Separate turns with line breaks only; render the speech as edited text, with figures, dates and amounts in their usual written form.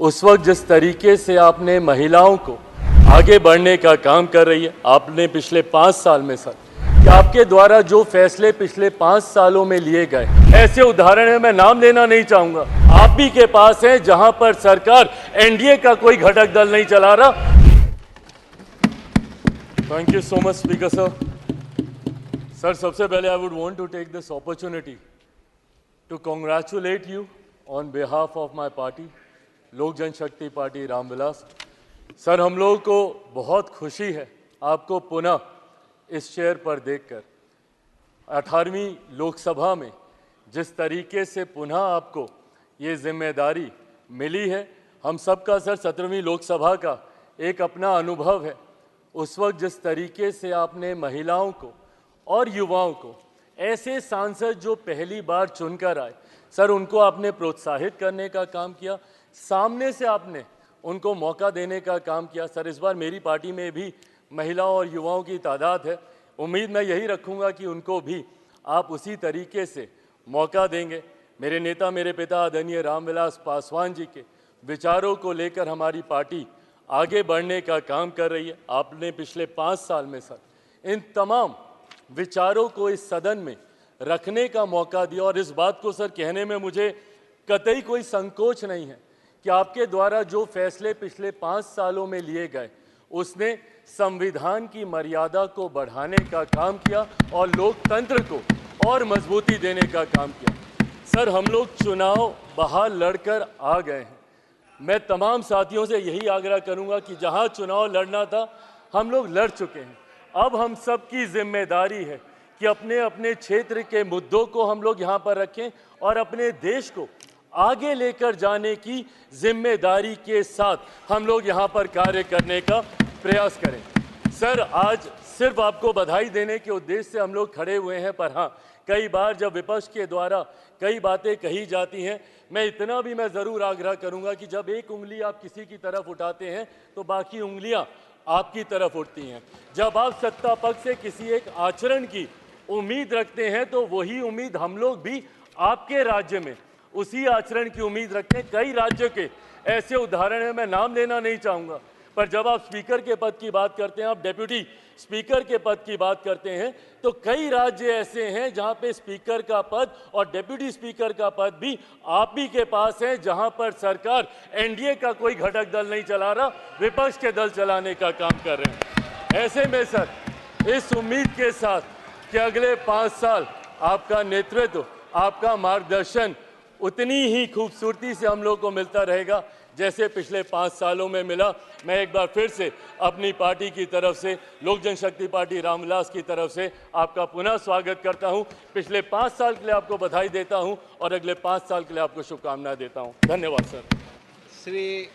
उस वक्त जिस तरीके से आपने महिलाओं को आगे बढ़ने का काम कर रही है, आपने पिछले 5 साल में सर, कि आपके द्वारा जो फैसले पिछले 5 सालों में लिए गए, ऐसे उदाहरण है, मैं नाम लेना नहीं चाहूंगा, आप भी के पास हैं, जहां पर सरकार एनडीए का कोई घटक दल नहीं चला रहा। Thank you so much speaker sir. Sir, सबसे पहले I would want to take this opportunity to congratulate you on behalf of my party, Lok Janshakti party Ramvilas. Sir, हम लोगों को बहुत खुशी है आपको पुनः इस चेयर पर देखकर। 18वीं लोकसभा में जिस तरीके से पुनः आपको ये जिम्मेदारी मिली है, हम सबका सर 17वीं लोकसभा का एक अपना अनुभव है। उस वक्त जिस तरीके से आपने महिलाओं को और युवाओं को, ऐसे सांसद जो पहली बार चुनकर आए, सर उनको आपने प्रोत्साहित करने का काम किया, सामने से आपने उनको मौका देने का काम किया। सर, इस बार मेरी पार्टी में भी महिलाओं और युवाओं की तादाद है, उम्मीद मैं यही रखूंगा कि उनको भी आप उसी तरीके से मौका देंगे। मेरे नेता, मेरे पिता आदरणीय रामविलास पासवान जी के विचारों को लेकर हमारी पार्टी आगे बढ़ने का काम कर रही है। आपने पिछले 5 साल में सर इन तमाम विचारों को इस सदन में रखने का मौका दिया, और इस बात को सर कहने में मुझे कतई कोई संकोच नहीं है कि आपके द्वारा जो फैसले पिछले 5 सालों में लिए गए, उसने संविधान की मर्यादा को बढ़ाने का काम किया और लोकतंत्र को और मजबूती देने का काम किया। सर, हम लोग चुनाव बाहर लड़कर आ गए हैं। मैं तमाम साथियों से यही आग्रह करूंगा कि जहां चुनाव लड़ना था, हम लोग लड़ चुके हैं। अब हम सब की जिम्मेदारी है कि अपने अपने क्षेत्र के मुद्दों को हम लोग यहाँ पर रखें और अपने देश को आगे लेकर जाने की जिम्मेदारी के साथ हम लोग यहाँ पर कार्य करने का प्रयास करें। सर, आज सिर्फ आपको बधाई देने के उद्देश्य से हम लोग खड़े हुए हैं, पर हाँ, कई बार जब विपक्ष के द्वारा कई बातें कही जाती हैं, मैं इतना भी मैं ज़रूर आग्रह करूंगा कि जब एक उंगली आप किसी की तरफ उठाते हैं तो बाकी उंगलियां आपकी तरफ उठती हैं। जब आप सत्ता पक्ष से किसी एक आचरण की उम्मीद रखते हैं तो वही उम्मीद हम लोग भी आपके राज्य में उसी आचरण की उम्मीद रखते हैं। कई राज्यों के ऐसे उदाहरण हैं, मैं नाम लेना नहीं चाहूँगा, पर जब आप स्पीकर के पद की बात करते हैं, आप डेप्यूटी स्पीकर के पद की बात करते हैं, तो कई राज्य ऐसे हैं जहां पे स्पीकर का पद और डेप्यूटी स्पीकर का पद भी आप ही के पास है, जहां पर सरकार एनडीए का कोई घटक दल नहीं चला रहा, विपक्ष के दल चलाने का काम कर रहे हैं। ऐसे में सर, इस उम्मीद के साथ कि अगले 5 साल आपका नेतृत्व, आपका मार्गदर्शन उतनी ही खूबसूरती से हम लोग को मिलता रहेगा जैसे पिछले 5 सालों में मिला। मैं एक बार फिर से अपनी पार्टी की तरफ से, लोक जनशक्ति पार्टी रामविलास की तरफ से आपका पुनः स्वागत करता हूं। पिछले 5 साल के लिए आपको बधाई देता हूं और अगले 5 साल के लिए आपको शुभकामनाएं देता हूं। धन्यवाद सर।
श्री